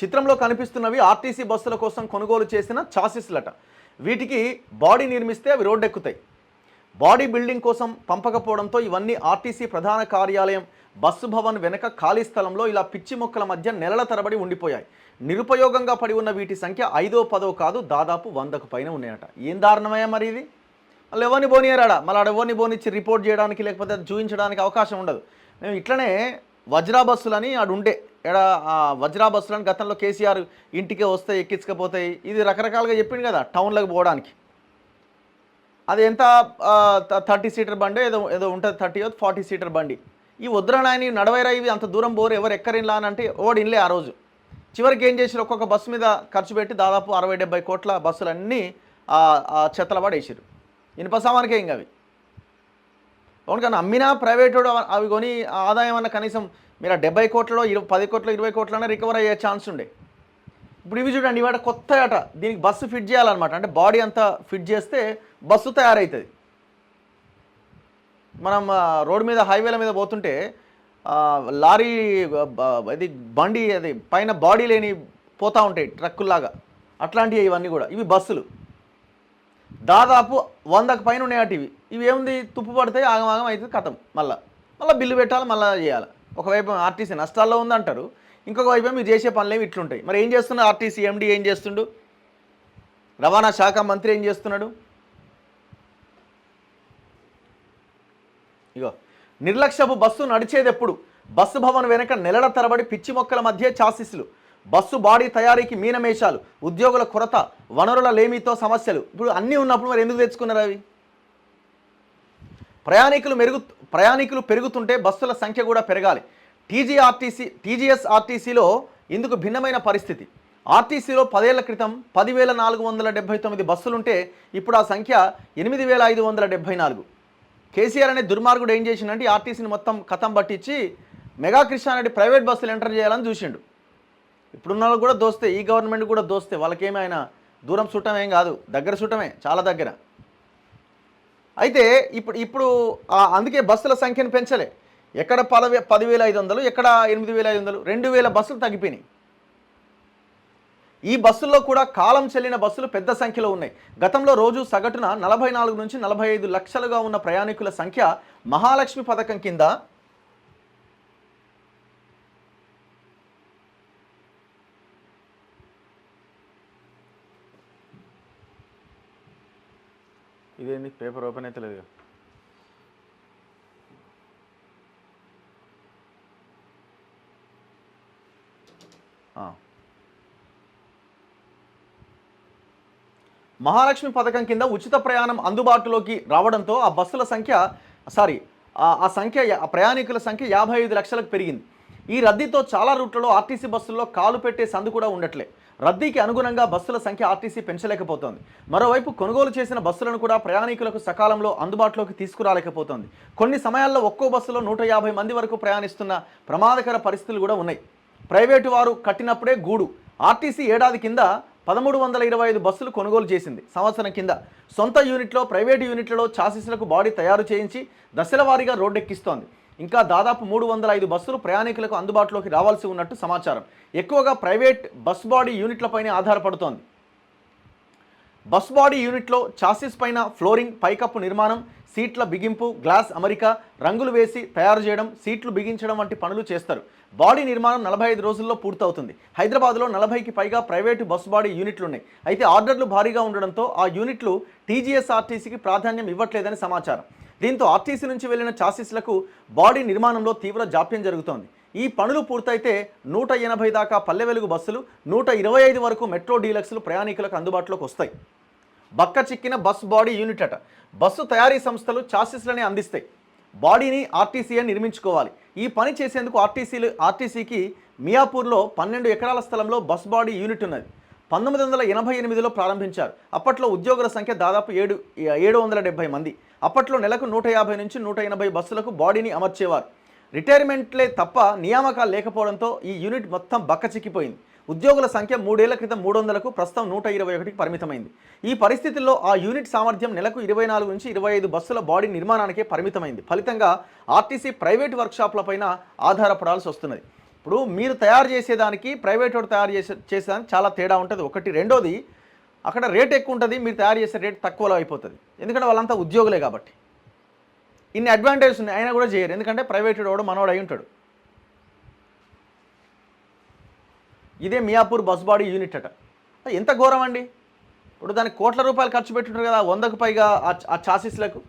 చిత్రంలో కనిపిస్తున్నవి ఆర్టీసీ బస్సుల కోసం కొనుగోలు చేసిన చాసిస్లట. వీటికి బాడీ నిర్మిస్తే అవి రోడ్డెక్కుతాయి. బాడీ బిల్డింగ్ కోసం పంపకపోవడంతో ఇవన్నీ ఆర్టీసీ ప్రధాన కార్యాలయం బస్సు భవన్ వెనక ఖాళీ స్థలంలో ఇలా పిచ్చి మొక్కల మధ్య నెలల తరబడి ఉండిపోయాయి. నిరుపయోగంగా పడి ఉన్న వీటి సంఖ్య 5ో 10ో కాదు, దాదాపు 100కు పైన ఉన్నాయట. ఏం దారుణమయ్యా మరి ఇది. వాళ్ళు ఎవరిని పోనీయరాడా, మళ్ళీ ఎవరిని పోనిచ్చి రిపోర్ట్ చేయడానికి లేకపోతే చూపించడానికి అవకాశం ఉండదు. మేము ఇట్లనే వజ్రా బస్సులని ఆడు ఉండే వజ్రా బస్సులని గతంలో కేసీఆర్ ఇంటికే వస్తే ఎక్కించకపోతాయి, ఇది రకరకాలుగా చెప్పింది కదా టౌన్లోకి పోవడానికి. అది ఎంత 30 సీటర్ బండి ఏదో ఏదో ఉంటుంది, 30 40 సీటర్ బండి. ఈ వద్దురానాయని నడవైరా ఇవి అంత దూరం పోరు, ఎవరు ఎక్కరిన్లా అని అంటే ఓడి ఇన్లే. ఆ రోజు చివరికి ఏం చేసారు, ఒక్కొక్క బస్సు మీద ఖర్చు పెట్టి దాదాపు 60-70 కోట్ల బస్సులన్నీ చెత్తల పడేసారు. ఇనుప సామానికే ఇంకా అవి. అవును కానీ అమ్మినా ప్రైవేటు అవి కొని ఆదాయం అన్న కనీసం మీరు 70 కోట్లలో 10 కోట్లు 20 కోట్లనే రికవర్ అయ్యే ఛాన్స్ ఉండే. ఇప్పుడు ఇవి చూడండి, ఇవాళ కొత్త అట దీనికి బస్సు ఫిట్ చేయాలన్నమాట. అంటే బాడీ అంతా ఫిట్ చేస్తే బస్సు తయారవుతుంది. మనం రోడ్డు మీద హైవేల మీద పోతుంటే లారీ అది బండి అది పైన బాడీ లేని పోతూ ఉంటాయి ట్రక్కుల్లాగా, అట్లాంటివి ఇవన్నీ కూడా. ఇవి బస్సులు దాదాపు 100కు పైన ఉన్నాయట. ఇవి ఏముంది, తుప్పు పడితే ఆగమాగం అవుతుంది, కథం. మళ్ళీ బిల్లు పెట్టాలి, మళ్ళీ చేయాలి. ఒకవైపు ఆర్టీసీ నష్టాల్లో ఉందంటారు, ఇంకొక వైపు మీరు చేసే పనులేమి ఇట్లుంటాయి. మరి ఏం చేస్తున్నారు ఆర్టీసీ ఎండీ, ఏం చేస్తుండు రవాణా శాఖ మంత్రి, ఏం చేస్తున్నాడు? ఇగో నిర్లక్ష్యపు బస్సు నడిచేది ఎప్పుడు, బస్సు భవన్ వెనక నెలల తరబడి పిచ్చి మొక్కల మధ్య చాసిస్లు, బస్సు బాడీ తయారీకి మీనమేషాలు, ఉద్యోగుల కొరత, వనరుల లేమితో సమస్యలు. ఇప్పుడు అన్నీ ఉన్నప్పుడు మరి ఎందుకు తెచ్చుకున్నారు అవి? ప్రయాణికులు పెరుగుతుంటే బస్సుల సంఖ్య కూడా పెరగాలి. టీజీఎస్ ఆర్టీసీలో ఇందుకు భిన్నమైన పరిస్థితి. ఆర్టీసీలో 10 ఏళ్ల క్రితం 10,479 బస్సులుంటే ఇప్పుడు ఆ సంఖ్య 8,574. కేసీఆర్ అనే దుర్మార్గుడు ఏం చేసిండంటే ఆర్టీసీని మొత్తం కథం పట్టించి మెగా కృష్ణారెడ్డి ప్రైవేట్ బస్సులు ఎంటర్ చేయాలని చూసిండు. ఇప్పుడున్న వాళ్ళు కూడా దోస్తే, ఈ గవర్నమెంట్ కూడా దోస్తే, వాళ్ళకేమీ ఆయన దూరం చుట్టం ఏం కాదు, దగ్గర చుట్టమే, చాలా దగ్గర. అయితే ఇప్పుడు అందుకే బస్సుల సంఖ్యను పెంచలే. ఎక్కడ 10,500, ఎక్కడ 8,500, 2,000 బస్సులు తగ్గిపోయినాయి. ఈ బస్సుల్లో కూడా కాలం చెల్లిన బస్సులు పెద్ద సంఖ్యలో ఉన్నాయి. గతంలో రోజు సగటున 44 నుంచి 45 లక్షలుగా ఉన్న ప్రయాణికుల సంఖ్య మహాలక్ష్మి పథకం కింద ఇదేంది పేపర్ ఓపెన్ అయితే లేదు. మహాలక్ష్మి పథకం కింద ఉచిత ప్రయాణం అందుబాటులోకి రావడంతో ఆ బస్సుల సంఖ్య ప్రయాణికుల సంఖ్య 55 లక్షలకు పెరిగింది. ఈ రద్దీతో చాలా రూట్లలో ఆర్టీసీ బస్సుల్లో కాలు పెట్టే సందు కూడా ఉండట్లే. రద్దీకి అనుగుణంగా బస్సుల సంఖ్య ఆర్టీసీ పెంచలేకపోతోంది. మరోవైపు కొనుగోలు చేసిన బస్సులను కూడా ప్రయాణికులకు సకాలంలో అందుబాటులోకి తీసుకురాలేకపోతోంది. కొన్ని సమయాల్లో ఒక్కో బస్సులో 150 మంది వరకు ప్రయాణిస్తున్న ప్రమాదకర పరిస్థితులు కూడా ఉన్నాయి. ప్రైవేటు వారు కట్టినప్పుడే గూడు. ఆర్టీసీ ఏడాది కింద 1,325 బస్సులు కొనుగోలు చేసింది. సంవత్సరం కింద సొంత యూనిట్లో, ప్రైవేటు యూనిట్లలో చాసిస్లకు బాడీ తయారు చేయించి దశల వారీగా రోడ్డెక్కిస్తోంది. ఇంకా దాదాపు 305 బస్సులు ప్రయాణికులకు అందుబాటులోకి రావాల్సి ఉన్నట్టు సమాచారం. ఎక్కువగా ప్రైవేట్ బస్ బాడీ యూనిట్లపైనే ఆధారపడుతోంది. బస్ బాడీ యూనిట్లో చాసిస్ పైన ఫ్లోరింగ్, పైకప్పు నిర్మాణం, సీట్ల బిగింపు, గ్లాస్ అమరిక, రంగులు వేసి తయారు చేయడం, సీట్లు బిగించడం వంటి పనులు చేస్తారు. బాడీ నిర్మాణం 45 రోజుల్లో పూర్తవుతుంది. హైదరాబాద్లో 40కి పైగా ప్రైవేటు బస్ బాడీ యూనిట్లు ఉన్నాయి. అయితే ఆర్డర్లు భారీగా ఉండడంతో ఆ యూనిట్లు టీజీఎస్ ఆర్టీసీకి ప్రాధాన్యం ఇవ్వట్లేదని సమాచారం. దీంతో ఆర్టీసీ నుంచి వెళ్లిన చాసిస్లకు బాడీ నిర్మాణంలో తీవ్ర జాప్యం జరుగుతోంది. ఈ పనులు పూర్తయితే 180 దాకా పల్లె వెలుగు బస్సులు, 125 వరకు మెట్రో డీలక్స్లు ప్రయాణికులకు అందుబాటులోకి వస్తాయి. బక్క చిక్కిన బస్ బాడీ యూనిట్ అట. బస్సు తయారీ సంస్థలు చాసిస్లనే అందిస్తాయి. బాడీని ఆర్టీసీయే నిర్మించుకోవాలి. ఈ పని చేసేందుకు ఆర్టీసీకి మియాపూర్లో 12 ఎకరాల స్థలంలో బస్ బాడీ యూనిట్ ఉన్నది. 1988లో ప్రారంభించారు. అప్పట్లో ఉద్యోగుల సంఖ్య దాదాపు 770 మంది. అప్పట్లో నెలకు 150 నుంచి 180 బస్సులకు బాడీని అమర్చేవారు. రిటైర్మెంట్లే తప్ప నియామకాలు లేకపోవడంతో ఈ యూనిట్ మొత్తం బక్కచిక్కిపోయింది. ఉద్యోగుల సంఖ్య 3 ఏళ్ల క్రితం 300కు, ప్రస్తుతం 121కి పరిమితమైంది. ఈ పరిస్థితుల్లో ఆ యూనిట్ సామర్థ్యం నెలకు 24 నుంచి 25 బస్సుల బాడీ నిర్మాణానికే పరిమితమైంది. ఫలితంగా ఆర్టీసీ ప్రైవేట్ వర్క్షాప్లపైన ఆధారపడాల్సి వస్తున్నది. ఇప్పుడు మీరు తయారు చేసేదానికి ప్రైవేట్ వాడు తయారు చేసేదానికి చాలా తేడా ఉంటుంది ఒకటి. రెండోది అక్కడ రేట్ ఎక్కువ ఉంటుంది, మీరు తయారు చేసే రేట్ తక్కువలో అయిపోతుంది. ఎందుకంటే వాళ్ళంతా ఉద్యోగులే కాబట్టి. ఇన్ని అడ్వాంటేజెస్ ఉన్నాయి, అయినా కూడా చేయరు. ఎందుకంటే ప్రైవేట్ వాడు మనోడు అయి ఉంటాడు. ఇదే మియాపూర్ బస్ బాడీ యూనిట్ అట. ఎంత ఘోరం అండి. ఇప్పుడు దానికి కోట్ల రూపాయలు ఖర్చు పెట్టుంటారు కదా 100కు పైగా ఆ చాసిస్లకు.